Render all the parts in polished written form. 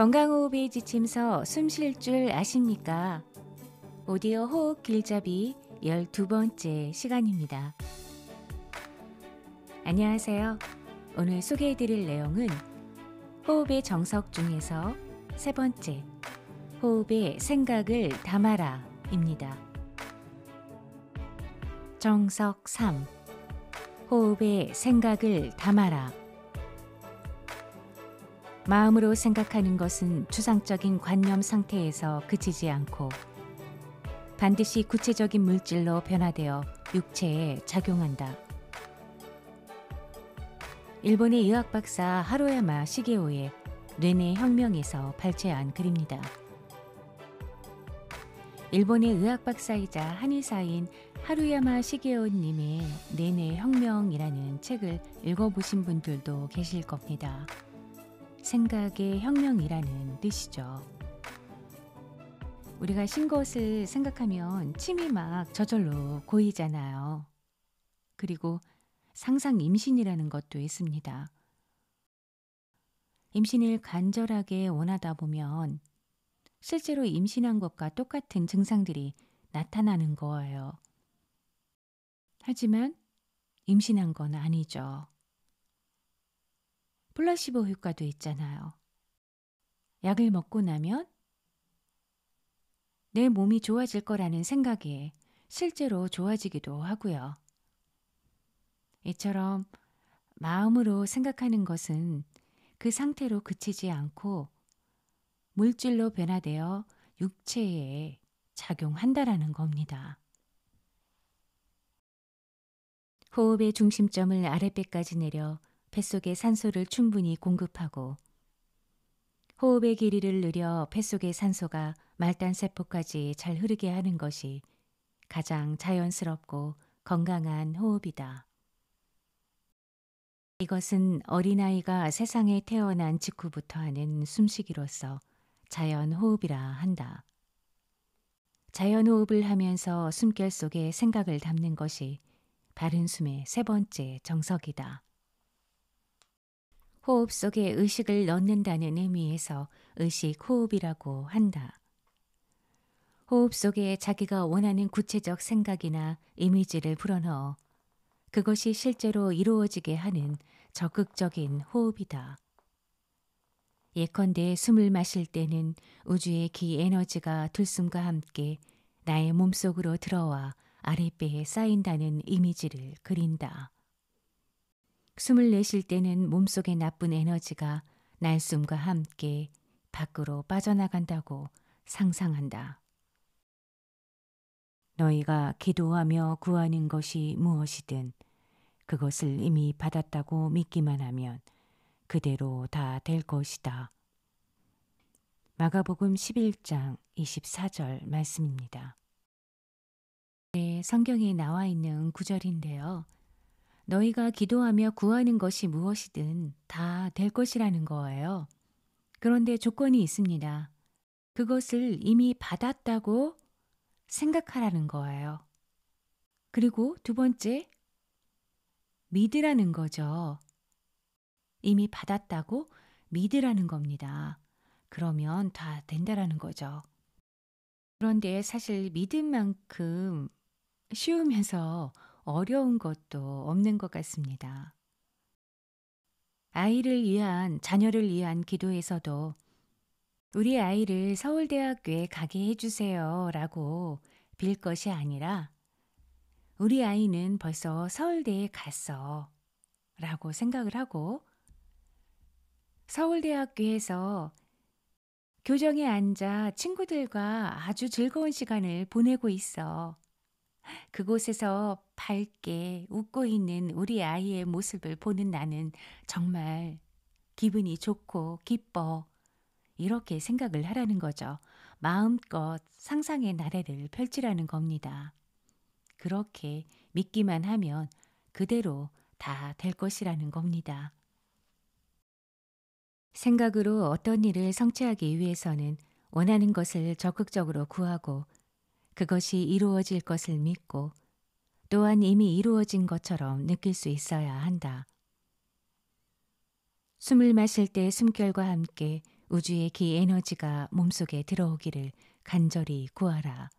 건강호흡의 지침서 숨 쉴 줄 아십니까? 오디오 호흡 길잡이 12번째 시간입니다. 안녕하세요. 오늘 소개해드릴 내용은 호흡의 정석 중에서 세 번째, 호흡에 생각을 담아라 입니다. 정석 3, 호흡에 생각을 담아라. 마음으로 생각하는 것은 추상적인 관념 상태에서 그치지 않고 반드시 구체적인 물질로 변화되어 육체에 작용한다. 일본의 의학 박사 하루야마 시게오의 뇌내 혁명에서 발췌한 글입니다. 일본의 의학 박사이자 한의사인 하루야마 시게오님의 뇌내 혁명이라는 책을 읽어보신 분들도 계실 겁니다. 생각의 혁명이라는 뜻이죠. 우리가 신 것을 생각하면 침이 막 저절로 고이잖아요. 그리고 상상 임신이라는 것도 있습니다. 임신을 간절하게 원하다 보면 실제로 임신한 것과 똑같은 증상들이 나타나는 거예요. 하지만 임신한 건 아니죠. 플라시보 효과도 있잖아요. 약을 먹고 나면 내 몸이 좋아질 거라는 생각에 실제로 좋아지기도 하고요. 이처럼 마음으로 생각하는 것은 그 상태로 그치지 않고 물질로 변화되어 육체에 작용한다라는 겁니다. 호흡의 중심점을 아랫배까지 내려 뱃속에 산소를 충분히 공급하고 호흡의 길이를 늘려 뱃속의 산소가 말단세포까지 잘 흐르게 하는 것이 가장 자연스럽고 건강한 호흡이다. 이것은 어린아이가 세상에 태어난 직후부터 하는 숨쉬기로서 자연호흡이라 한다. 자연호흡을 하면서 숨결 속에 생각을 담는 것이 바른 숨의 세 번째 정석이다. 호흡 속에 의식을 넣는다는 의미에서 의식호흡이라고 한다. 호흡 속에 자기가 원하는 구체적 생각이나 이미지를 불어넣어 그것이 실제로 이루어지게 하는 적극적인 호흡이다. 예컨대 숨을 마실 때는 우주의 기 에너지가 들숨과 함께 나의 몸속으로 들어와 아랫배에 쌓인다는 이미지를 그린다. 숨을 내쉴 때는 몸속의 나쁜 에너지가 날숨과 함께 밖으로 빠져나간다고 상상한다. 너희가 기도하며 구하는 것이 무엇이든 그것을 이미 받았다고 믿기만 하면 그대로 다 될 것이다. 마가복음 11장 24절 말씀입니다. 네, 성경에 나와 있는 구절인데요. 너희가 기도하며 구하는 것이 무엇이든 다 될 것이라는 거예요. 그런데 조건이 있습니다. 그것을 이미 받았다고 생각하라는 거예요. 그리고 두 번째, 믿으라는 거죠. 이미 받았다고 믿으라는 겁니다. 그러면 다 된다라는 거죠. 그런데 사실 믿음만큼 쉬우면서 어려운 것도 없는 것 같습니다. 아이를 위한, 자녀를 위한 기도에서도 우리 아이를 서울대학교에 가게 해주세요 라고 빌 것이 아니라 우리 아이는 벌써 서울대에 갔어 라고 생각을 하고 서울대학교에서 교정에 앉아 친구들과 아주 즐거운 시간을 보내고 있어. 그곳에서 밝게 웃고 있는 우리 아이의 모습을 보는 나는 정말 기분이 좋고 기뻐. 이렇게 생각을 하라는 거죠. 마음껏 상상의 나래를 펼치라는 겁니다. 그렇게 믿기만 하면 그대로 다 될 것이라는 겁니다. 생각으로 어떤 일을 성취하기 위해서는 원하는 것을 적극적으로 구하고 그것이 이루어질 것을 믿고 또한 이미 이루어진 것처럼 느낄 수 있어야 한다. 숨을 마실 때 숨결과 함께 우주의 기 에너지가 몸속에 들어오기를 간절히 구하라.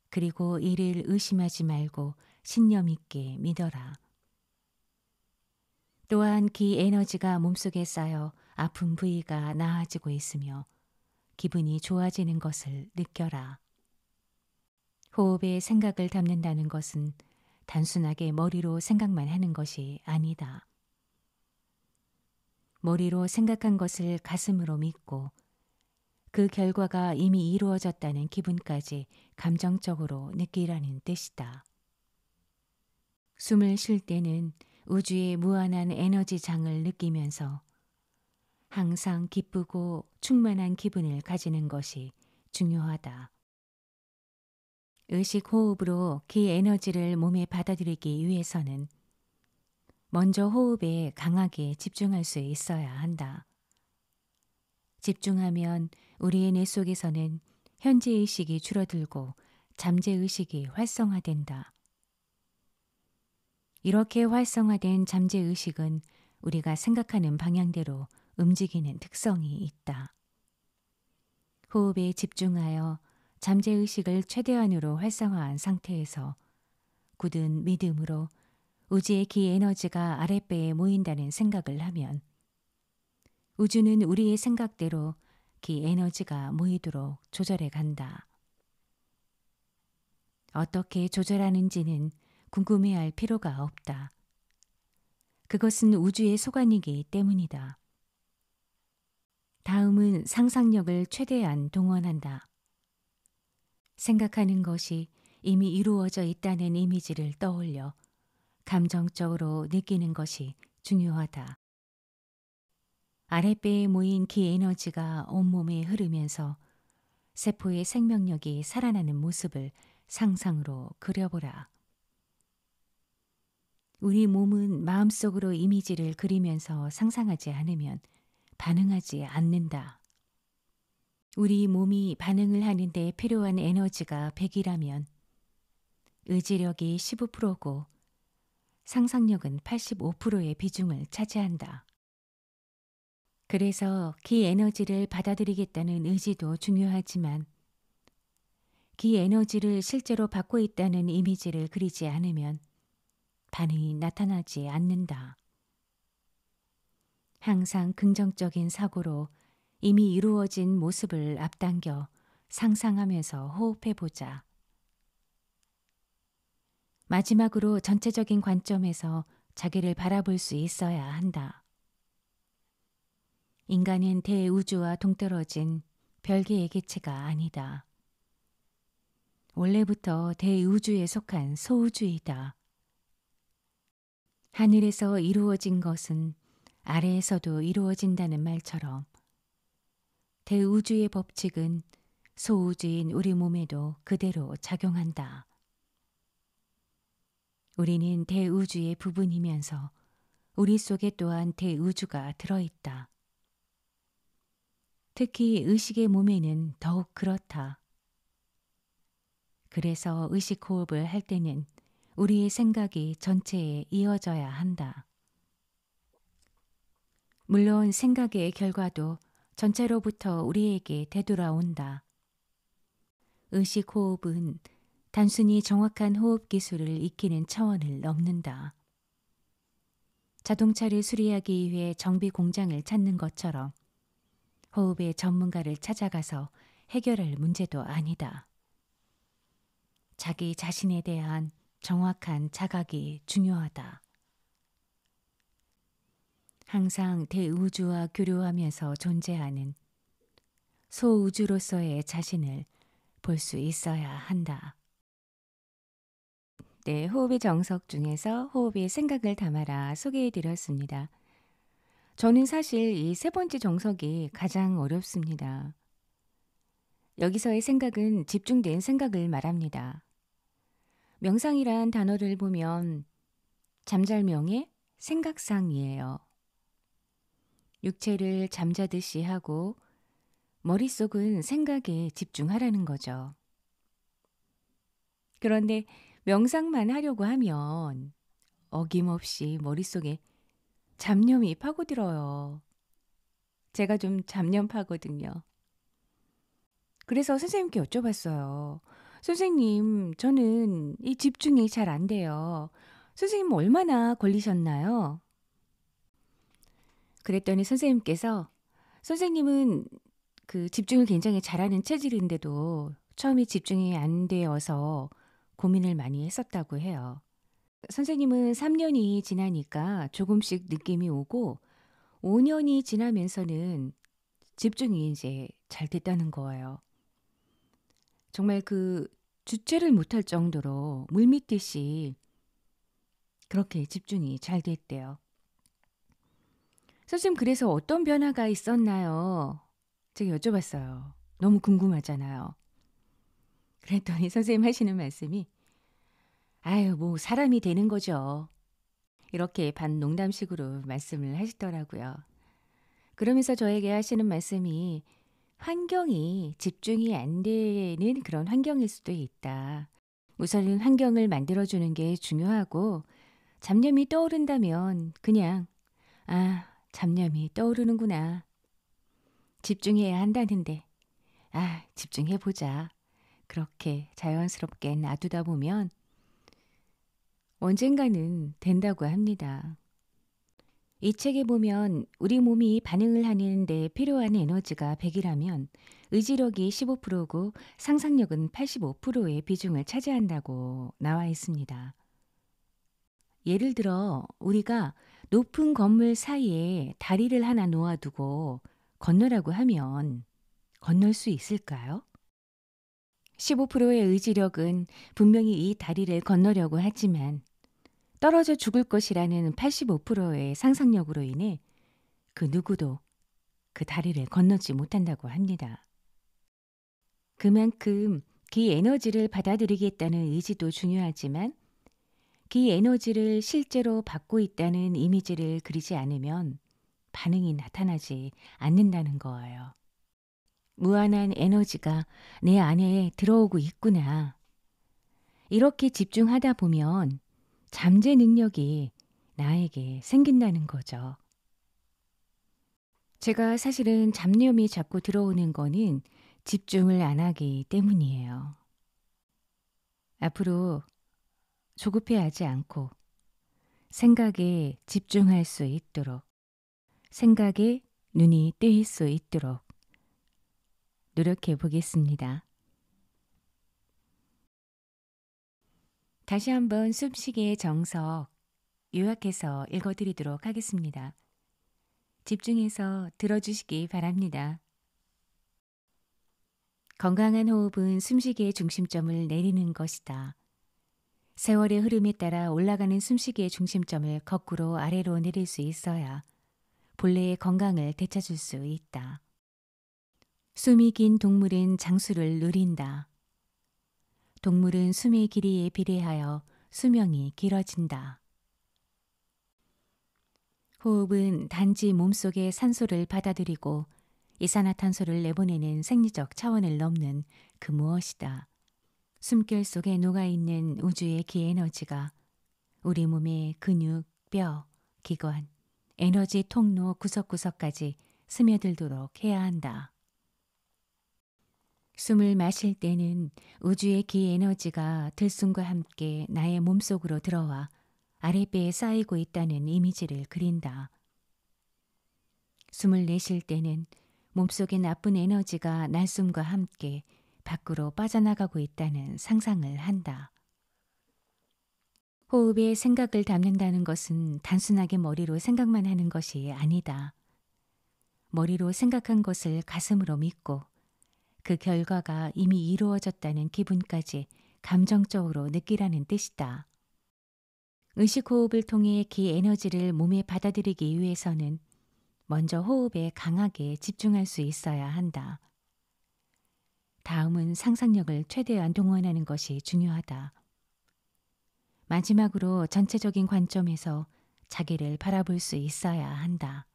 그리고 이를 의심하지 말고 신념 있게 믿어라. 또한 기 에너지가 몸속에 쌓여 아픈 부위가 나아지고 있으며 기분이 좋아지는 것을 느껴라. 호흡에 생각을 담는다는 것은 단순하게 머리로 생각만 하는 것이 아니다. 머리로 생각한 것을 가슴으로 믿고 그 결과가 이미 이루어졌다는 기분까지 감정적으로 느끼라는 뜻이다. 숨을 쉴 때는 우주의 무한한 에너지 장을 느끼면서 항상 기쁘고 충만한 기분을 가지는 것이 중요하다. 의식 호흡으로 기 에너지를 몸에 받아들이기 위해서는 먼저 호흡에 강하게 집중할 수 있어야 한다. 집중하면 우리의 뇌 속에서는 현재의식이 줄어들고 잠재의식이 활성화된다. 이렇게 활성화된 잠재의식은 우리가 생각하는 방향대로 움직이는 특성이 있다. 호흡에 집중하여 잠재의식을 최대한으로 활성화한 상태에서 굳은 믿음으로 우주의 기 에너지가 아랫배에 모인다는 생각을 하면 우주는 우리의 생각대로 기 에너지가 모이도록 조절해 간다. 어떻게 조절하는지는 궁금해할 필요가 없다. 그것은 우주의 소관이기 때문이다. 다음은 상상력을 최대한 동원한다. 생각하는 것이 이미 이루어져 있다는 이미지를 떠올려 감정적으로 느끼는 것이 중요하다. 아랫배에 모인 기 에너지가 온몸에 흐르면서 세포의 생명력이 살아나는 모습을 상상으로 그려보라. 우리 몸은 마음속으로 이미지를 그리면서 상상하지 않으면 반응하지 않는다. 우리 몸이 반응을 하는데 필요한 에너지가 100이라면 의지력이 15%고 상상력은 85%의 비중을 차지한다. 그래서 기 에너지를 받아들이겠다는 의지도 중요하지만 기 에너지를 실제로 받고 있다는 이미지를 그리지 않으면 반응이 나타나지 않는다. 항상 긍정적인 사고로 이미 이루어진 모습을 앞당겨 상상하면서 호흡해보자. 마지막으로 전체적인 관점에서 자기를 바라볼 수 있어야 한다. 인간은 대우주와 동떨어진 별개의 개체가 아니다. 원래부터 대우주에 속한 소우주이다. 하늘에서 이루어진 것은 아래에서도 이루어진다는 말처럼 대우주의 법칙은 소우주인 우리 몸에도 그대로 작용한다. 우리는 대우주의 부분이면서 우리 속에 또한 대우주가 들어있다. 특히 의식의 몸에는 더욱 그렇다. 그래서 의식 호흡을 할 때는 우리의 생각이 전체에 이어져야 한다. 물론 생각의 결과도 전체로부터 우리에게 되돌아온다. 의식 호흡은 단순히 정확한 호흡 기술을 익히는 차원을 넘는다. 자동차를 수리하기 위해 정비 공장을 찾는 것처럼 호흡의 전문가를 찾아가서 해결할 문제도 아니다. 자기 자신에 대한 정확한 자각이 중요하다. 항상 대우주와 교류하면서 존재하는 소우주로서의 자신을 볼 수 있어야 한다. 네, 호흡의 정석 중에서 호흡의 생각을 담아라 소개해 드렸습니다. 저는 사실 이 세 번째 정석이 가장 어렵습니다. 여기서의 생각은 집중된 생각을 말합니다. 명상이란 단어를 보면 잠잘명의 생각상이에요. 육체를 잠자듯이 하고 머릿속은 생각에 집중하라는 거죠. 그런데 명상만 하려고 하면 어김없이 머릿속에 잡념이 파고들어요. 제가 좀 잡념파거든요. 그래서 선생님께 여쭤봤어요. 선생님, 저는 이 집중이 잘 안 돼요. 선생님 얼마나 걸리셨나요? 그랬더니 선생님께서 선생님은 그 집중을 굉장히 잘하는 체질인데도 처음에 집중이 안 되어서 고민을 많이 했었다고 해요. 선생님은 3년이 지나니까 조금씩 느낌이 오고 5년이 지나면서는 집중이 이제 잘 됐다는 거예요. 정말 그 주체를 못할 정도로 물밀듯이 그렇게 집중이 잘 됐대요. 선생님 그래서 어떤 변화가 있었나요? 제가 여쭤봤어요. 너무 궁금하잖아요. 그랬더니 선생님 하시는 말씀이 아유 뭐 사람이 되는 거죠. 이렇게 반농담식으로 말씀을 하시더라고요. 그러면서 저에게 하시는 말씀이 환경이 집중이 안 되는 그런 환경일 수도 있다. 우선은 환경을 만들어주는 게 중요하고 잡념이 떠오른다면 그냥 아, 잡념이 떠오르는구나. 집중해야 한다는데 아, 집중해보자. 그렇게 자연스럽게 놔두다 보면 언젠가는 된다고 합니다. 이 책에 보면 우리 몸이 반응을 하는 데 필요한 에너지가 100이라면 의지력이 15%고 상상력은 85%의 비중을 차지한다고 나와 있습니다. 예를 들어 우리가 높은 건물 사이에 다리를 하나 놓아두고 건너라고 하면 건널 수 있을까요? 15%의 의지력은 분명히 이 다리를 건너려고 하지만 떨어져 죽을 것이라는 85%의 상상력으로 인해 그 누구도 그 다리를 건너지 못한다고 합니다. 그만큼 그 에너지를 받아들이겠다는 의지도 중요하지만 그 에너지를 실제로 받고 있다는 이미지를 그리지 않으면 반응이 나타나지 않는다는 거예요. 무한한 에너지가 내 안에 들어오고 있구나. 이렇게 집중하다 보면 잠재 능력이 나에게 생긴다는 거죠. 제가 사실은 잡념이 자꾸 들어오는 거는 집중을 안 하기 때문이에요. 앞으로 조급해하지 않고 생각에 집중할 수 있도록 생각에 눈이 뜨일 수 있도록 노력해 보겠습니다. 다시 한번 숨쉬기의 정석 요약해서 읽어드리도록 하겠습니다. 집중해서 들어주시기 바랍니다. 건강한 호흡은 숨쉬기의 중심점을 내리는 것이다. 세월의 흐름에 따라 올라가는 숨쉬기의 중심점을 거꾸로 아래로 내릴 수 있어야 본래의 건강을 되찾을 수 있다. 숨이 긴 동물은 장수를 누린다. 동물은 숨의 길이에 비례하여 수명이 길어진다. 호흡은 단지 몸속의 산소를 받아들이고 이산화탄소를 내보내는 생리적 차원을 넘는 그 무엇이다. 숨결 속에 녹아있는 우주의 기에너지가 우리 몸의 근육, 뼈, 기관, 에너지 통로 구석구석까지 스며들도록 해야 한다. 숨을 마실 때는 우주의 기에너지가 들숨과 함께 나의 몸속으로 들어와 아랫배에 쌓이고 있다는 이미지를 그린다. 숨을 내쉴 때는 몸속의 나쁜 에너지가 날숨과 함께 밖으로 빠져나가고 있다는 상상을 한다. 호흡에 생각을 담는다는 것은 단순하게 머리로 생각만 하는 것이 아니다. 머리로 생각한 것을 가슴으로 믿고 그 결과가 이미 이루어졌다는 기분까지 감정적으로 느끼라는 뜻이다. 의식호흡을 통해 기 에너지를 몸에 받아들이기 위해서는 먼저 호흡에 강하게 집중할 수 있어야 한다. 다음은 상상력을 최대한 동원하는 것이 중요하다. 마지막으로 전체적인 관점에서 자기를 바라볼 수 있어야 한다.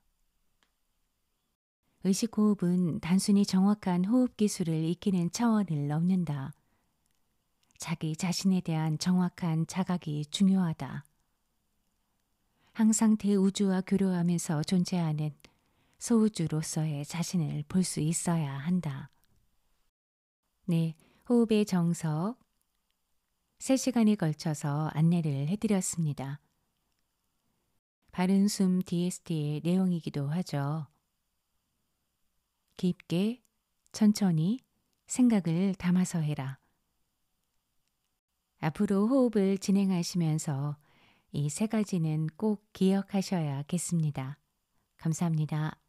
의식호흡은 단순히 정확한 호흡 기술을 익히는 차원을 넘는다. 자기 자신에 대한 정확한 자각이 중요하다. 항상 대우주와 교류하면서 존재하는 소우주로서의 자신을 볼 수 있어야 한다. 네, 호흡의 정석 3시간에 걸쳐서 안내를 해드렸습니다. 바른 숨 DST의 내용이기도 하죠. 깊게, 천천히 생각을 담아서 해라. 앞으로 호흡을 진행하시면서 이 3가지는 꼭 기억하셔야겠습니다. 감사합니다.